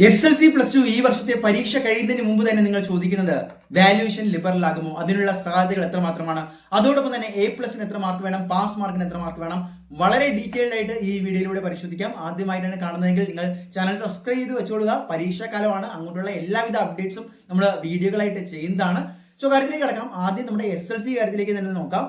SLC+2 ഈ വർഷത്തെ പരീക്ഷ കഴിയുന്നതിന് മുമ്പ് തന്നെ നിങ്ങൾ ചോദിക്കുന്നത് വാല്യുവേഷൻ ലിബറൽ ആകുമോ, അതിനുള്ള സാധ്യതകൾ എത്രമാത്രമാണ്, അതോടൊപ്പം തന്നെ A+ന് എത്ര മാർക്ക് വേണം, പാസ് മാർക്കിന് എത്ര മാർക്ക് വേണം, വളരെ ഡീറ്റെയിൽഡ് ആയിട്ട് ഈ വീഡിയോയിലൂടെ പരിശോധിക്കാം. ആദ്യമായിട്ടാണ് കാണുന്നതെങ്കിൽ നിങ്ങൾ ചാനൽ സബ്സ്ക്രൈബ് ചെയ്ത് വെച്ചോളുക. പരീക്ഷാകാലമാണ്, അങ്ങോട്ടുള്ള എല്ലാവിധ അപ്ഡേറ്റ്സും നമ്മൾ വീഡിയോകളായിട്ട് ചെയ്യുന്നതാണ്. സോ കാര്യത്തിലേക്ക് കിടക്കാം. ആദ്യം നമ്മുടെ SLC കാര്യത്തിലേക്ക് തന്നെ നോക്കാം.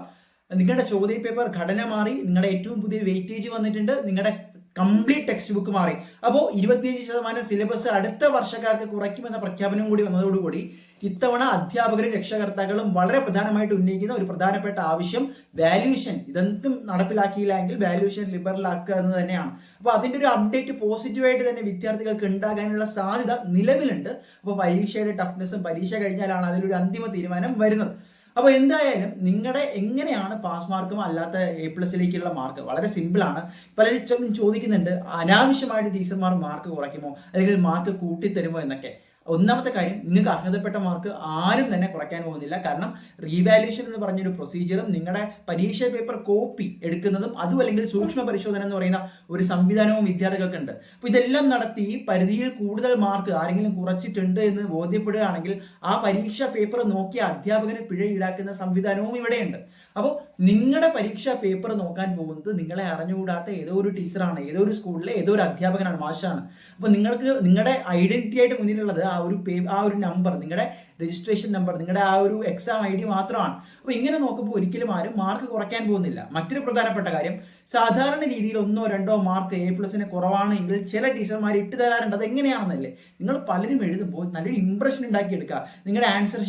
നിങ്ങളുടെ ചോദ്യ പേപ്പർ ഘടന മാറി, നിങ്ങളുടെ ഏറ്റവും പുതിയ വെയിറ്റേജ് വന്നിട്ടുണ്ട്, നിങ്ങളുടെ കംപ്ലീറ്റ് ടെക്സ്റ്റ് ബുക്ക് മാറി. അപ്പോൾ 25% സിലബസ് അടുത്ത വർഷക്കാർക്ക് കുറയ്ക്കുമെന്ന പ്രഖ്യാപനം കൂടി വന്നതോടുകൂടി ഇത്തവണ അധ്യാപകരും രക്ഷകർത്താക്കളും വളരെ പ്രധാനമായിട്ട് ഉന്നയിക്കുന്ന ഒരു പ്രധാനപ്പെട്ട ആവശ്യം വാല്യുവേഷൻ ഇതൊന്നും നടപ്പിലാക്കിയില്ല എങ്കിൽ വാല്യുവേഷൻ ലിബറൽ ആക്കുക എന്ന് തന്നെയാണ്. അപ്പോൾ അതിൻ്റെ ഒരു അപ്ഡേറ്റ് പോസിറ്റീവായിട്ട് തന്നെ വിദ്യാർത്ഥികൾക്ക് ഉണ്ടാകാനുള്ള സാധ്യത നിലവിലുണ്ട്. അപ്പോൾ പരീക്ഷയുടെ ടഫ്നെസ്സും പരീക്ഷ കഴിഞ്ഞാലാണ് അതിലൊരു അന്തിമ തീരുമാനം വരുന്നത്. അപ്പോൾ എന്തായാലും നിങ്ങളുടെ എങ്ങനെയാണ് പാസ് മാർക്കും അല്ലാത്ത A+ലേക്കുള്ള മാർക്ക്? വളരെ സിമ്പിളാണ്. പലരും ചോദിക്കുന്നുണ്ട് അനാവശ്യമായിട്ട് ടീച്ചർമാർ മാർക്ക് കുറയ്ക്കുമോ അല്ലെങ്കിൽ മാർക്ക് കൂട്ടിത്തരുമോ എന്നൊക്കെ. ഒന്നാമത്തെ കാര്യം, നിങ്ങൾക്ക് അർഹതപ്പെട്ട മാർക്ക് ആരും തന്നെ കുറയ്ക്കാൻ പോകുന്നില്ല. കാരണം റീവാല്യൂഷൻ എന്ന് പറഞ്ഞൊരു പ്രൊസീജിയറും നിങ്ങളുടെ പരീക്ഷ പേപ്പർ കോപ്പി എടുക്കുന്നതും അതും അല്ലെങ്കിൽ സൂക്ഷ്മ പരിശോധന എന്ന് പറയുന്ന ഒരു സംവിധാനവും വിദ്യാർത്ഥികൾക്കുണ്ട്. അപ്പോൾ ഇതെല്ലാം നടത്തി പരിധിയിൽ കൂടുതൽ മാർക്ക് ആരെങ്കിലും കുറച്ചിട്ടുണ്ട് എന്ന് ബോധ്യപ്പെടുകയാണെങ്കിൽ ആ പരീക്ഷാ പേപ്പർ നോക്കിയ അധ്യാപകന് പിഴ ഈടാക്കുന്ന സംവിധാനവും ഇവിടെയുണ്ട്. അപ്പോൾ നിങ്ങളുടെ പരീക്ഷാ പേപ്പർ നോക്കാൻ പോകുന്നത് നിങ്ങളെ അറിഞ്ഞുകൂടാത്ത ഏതോ ഒരു ടീച്ചറാണ്, ഏതോ ഒരു സ്കൂളിലെ ഏതോ ഒരു അധ്യാപകനാണ്, മാഷാണ്. അപ്പോൾ നിങ്ങൾക്ക് നിങ്ങളുടെ ഐഡന്റിറ്റി ആയിട്ട് മുന്നിലുള്ളത് ആ ഒരു നമ്പർ, നിങ്ങളുടെ രജിസ്ട്രേഷൻ നമ്പർ, നിങ്ങളുടെ ആ ഒരു എക്സാം ID മാത്രമാണ്. അപ്പോൾ ഇങ്ങനെ നോക്കുമ്പോൾ ഒരിക്കലും ആരും മാർക്ക് കുറയ്ക്കാൻ പോകുന്നില്ല. മറ്റൊരു പ്രധാനപ്പെട്ട കാര്യം, സാധാരണ രീതിയിൽ 1-2 മാർക്ക് A+ന് കുറവാണെങ്കിൽ ചില ടീച്ചർമാർ ഇട്ട് തരാറുണ്ട്. അത് എങ്ങനെയാണെന്നല്ലേ, നിങ്ങൾ പലരും എഴുതുമ്പോൾ നല്ലൊരു ഇംപ്രഷൻ ഉണ്ടാക്കിയെടുക്കുക. നിങ്ങളുടെ ആൻസർ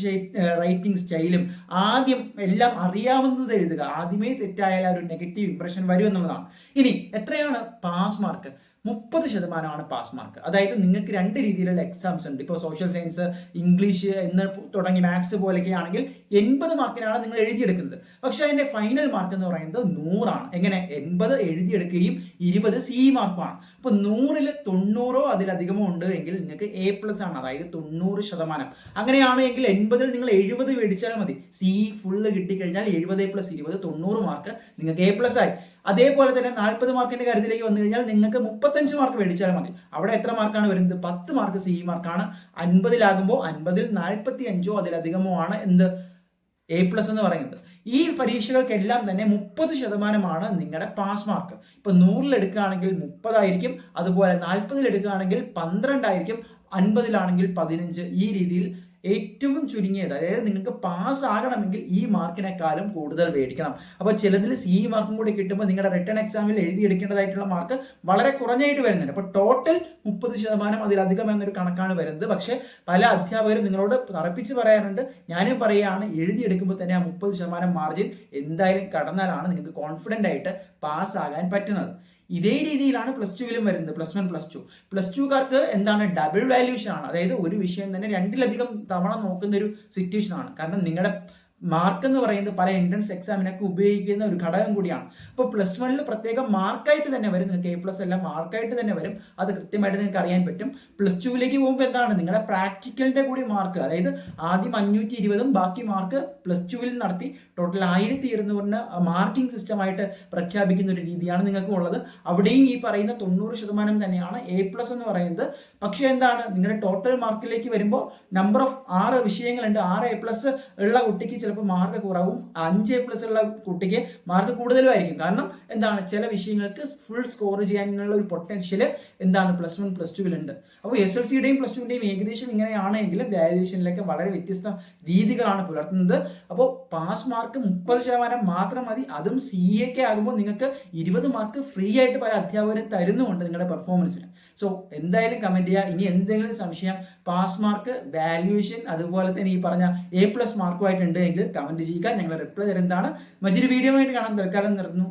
റൈറ്റിംഗ് സ്റ്റൈലും ആദ്യം എല്ലാം അറിയാവുന്നത് എഴുതുക. ആദ്യമേ തെറ്റായാൽ ഒരു നെഗറ്റീവ് ഇംപ്രഷൻ വരും എന്നുള്ളതാണ്. ഇനി എത്രയാണ് പാസ് മാർക്ക്? 30% pass mark. അതായത് നിങ്ങൾക്ക് 2 രീതിയിലുള്ള എക്സാംസ് ഉണ്ട്. ഇപ്പോൾ സോഷ്യൽ സയൻസ്, ഇംഗ്ലീഷ് എന്ന് തുടങ്ങി മാത്സ് പോലെയൊക്കെ ആണെങ്കിൽ 80 മാർക്കിനാണ് നിങ്ങൾ എഴുതിയെടുക്കുന്നത്. പക്ഷെ അതിന്റെ ഫൈനൽ മാർക്ക് എന്ന് പറയുന്നത് 100 ആണ്. എങ്ങനെ? 80 എഴുതിയെടുക്കുകയും 20 CE മാർക്കുമാണ്. അപ്പോൾ 100ൽ 90 അതിലധികമോ ഉണ്ട് എങ്കിൽ നിങ്ങൾക്ക് A+ ആണ്, അതായത് 90%. അങ്ങനെയാണ് എങ്കിൽ 80ൽ നിങ്ങൾ 70 മേടിച്ചാൽ മതി. CE ഫുള്ള് കിട്ടിക്കഴിഞ്ഞാൽ 70+20 90 മാർക്ക് നിങ്ങൾക്ക് A+ ആയി. അതേപോലെ തന്നെ 40 മാർക്കിന്റെ കാര്യത്തിലേക്ക് വന്നു കഴിഞ്ഞാൽ നിങ്ങൾക്ക് 35 മാർക്ക് മേടിച്ചാൽ മതി. അവിടെ എത്ര മാർക്കാണ് വരുന്നത്? 10 മാർക്ക് CE മാർക്കാണ്. 50ലാകുമ്പോൾ 50ൽ 45 അതിലധികമോ ആണ് എന്ത് A+ എന്ന് പറയുന്നത്. ഈ പരീക്ഷകൾക്കെല്ലാം തന്നെ 30% നിങ്ങളുടെ പാസ് മാർക്ക്. ഇപ്പൊ 100ൽ എടുക്കുകയാണെങ്കിൽ 30 ആയിരിക്കും, അതുപോലെ 40ൽ എടുക്കുകയാണെങ്കിൽ 12 ആയിരിക്കും, 50ലാണെങ്കിൽ 15. ഈ രീതിയിൽ ഏറ്റവും ചുരുങ്ങിയത്, അതായത് നിങ്ങൾക്ക് പാസ് ആകണമെങ്കിൽ ഈ മാർക്കിനേക്കാളും കൂടുതൽ മേടിക്കണം. അപ്പോൾ ചിലതിൽ CE മാർക്കും കൂടി കിട്ടുമ്പോൾ നിങ്ങളുടെ റിട്ടേൺ എക്സാമിൽ എഴുതിയെടുക്കേണ്ടതായിട്ടുള്ള മാർക്ക് വളരെ കുറഞ്ഞായിട്ട് വരുന്നുണ്ട്. അപ്പോൾ ടോട്ടൽ 30% അതിലധികം എന്നൊരു കണക്കാണ് വരുന്നത്. പക്ഷേ പല അധ്യാപകരും നിങ്ങളോട് തറപ്പിച്ച് പറയാറുണ്ട്. ഞാനും പറയുകയാണ്, എഴുതിയെടുക്കുമ്പോൾ തന്നെ ആ 30% മാർജിൻ എന്തായാലും കടന്നാലാണ് നിങ്ങൾക്ക് കോൺഫിഡൻ്റ് ആയിട്ട് പാസ്സാകാൻ പറ്റുന്നത്. ഇതേ രീതിയിലാണ് +2ലും വരുന്നത്. +1 +2 +2കാർക്ക് എന്താണ്? ഡബിൾ വാല്യൂഷൻ ആണ്. അതായത് ഒരു വിഷയം തന്നെ 2ലധികം തവണ നോക്കുന്ന ഒരു സിറ്റുവേഷൻ ആണ്. കാരണം നിങ്ങളുടെ മാർക്ക് എന്ന് പറയുന്നത് പല എൻട്രൻസ് എക്സാമിനൊക്കെ ഉപയോഗിക്കുന്ന ഒരു ഘടകം കൂടിയാണ്. അപ്പോൾ +1ൽ പ്രത്യേകം മാർക്കായിട്ട് തന്നെ വരും. നിങ്ങൾക്ക് A+ എല്ലാം മാർക്കായിട്ട് തന്നെ വരും. അത് കൃത്യമായിട്ട് നിങ്ങൾക്ക് അറിയാൻ പറ്റും. +2ലേക്ക് പോകുമ്പോൾ എന്താണ്? നിങ്ങളുടെ പ്രാക്ടിക്കലിന്റെ കൂടി മാർക്ക്, അതായത് ആദ്യം 520 ബാക്കി മാർക്ക് +2ൽ നടത്തി ടോട്ടൽ 1200 മാർക്കിംഗ് സിസ്റ്റമായിട്ട് പ്രഖ്യാപിക്കുന്ന ഒരു രീതിയാണ് നിങ്ങൾക്ക് ഉള്ളത്. അവിടെയും ഈ പറയുന്ന 90% തന്നെയാണ് A+ എന്ന് പറയുന്നത്. പക്ഷേ എന്താണ്? നിങ്ങളുടെ ടോട്ടൽ മാർക്കിലേക്ക് വരുമ്പോൾ നമ്പർ ഓഫ് 6 വിഷയങ്ങളുണ്ട്. 6 A+ ഉള്ള കുട്ടിക്ക് ചിലപ്പോൾ മാർക്ക് കുറവും, 5 A+ ഉള്ള കുട്ടിക്ക് മാർക്ക് കൂടുതലും ആയിരിക്കും. കാരണം എന്താണ്? ചില വിഷയങ്ങൾക്ക് ഫുൾ സ്കോർ ചെയ്യാനുള്ള ഒരു പൊട്ടൻഷ്യൽ എന്താണ്? +1 +2ൽ ഉണ്ട്. അപ്പോൾ SLCയുടെയും +2ന്റെയും ഏകദേശം ഇങ്ങനെയാണെങ്കിലും വാല്യുവേഷനിലൊക്കെ വളരെ വ്യത്യസ്ത രീതികളാണ് പുലർത്തുന്നത്. അപ്പോൾ പാസ് മാർക്ക് 30% മാത്രം മതി. അതും CA ആകുമ്പോൾ നിങ്ങൾക്ക് 20 മാർക്ക് ഫ്രീ ആയിട്ട് പല അധ്യാപകരും തരുന്നുമുണ്ട് നിങ്ങളുടെ പെർഫോമൻസിന്. സോ എന്തായാലും കമന്റ് ചെയ്യുക. ഇനി എന്തെങ്കിലും സംശയം, പാസ് മാർക്ക്, വാല്യുവേഷൻ, അതുപോലെ തന്നെ ഈ പറഞ്ഞ A+ മാർക്കുമായിട്ടുണ്ട് എങ്കിൽ കമന്റ് ചെയ്യുക. ഞങ്ങൾ റിപ്ലൈ തരുന്നതാണ്. മറ്റൊരു വീഡിയോ ആയിട്ട് കാണാൻ തൽക്കാലം നിർത്തുന്നു.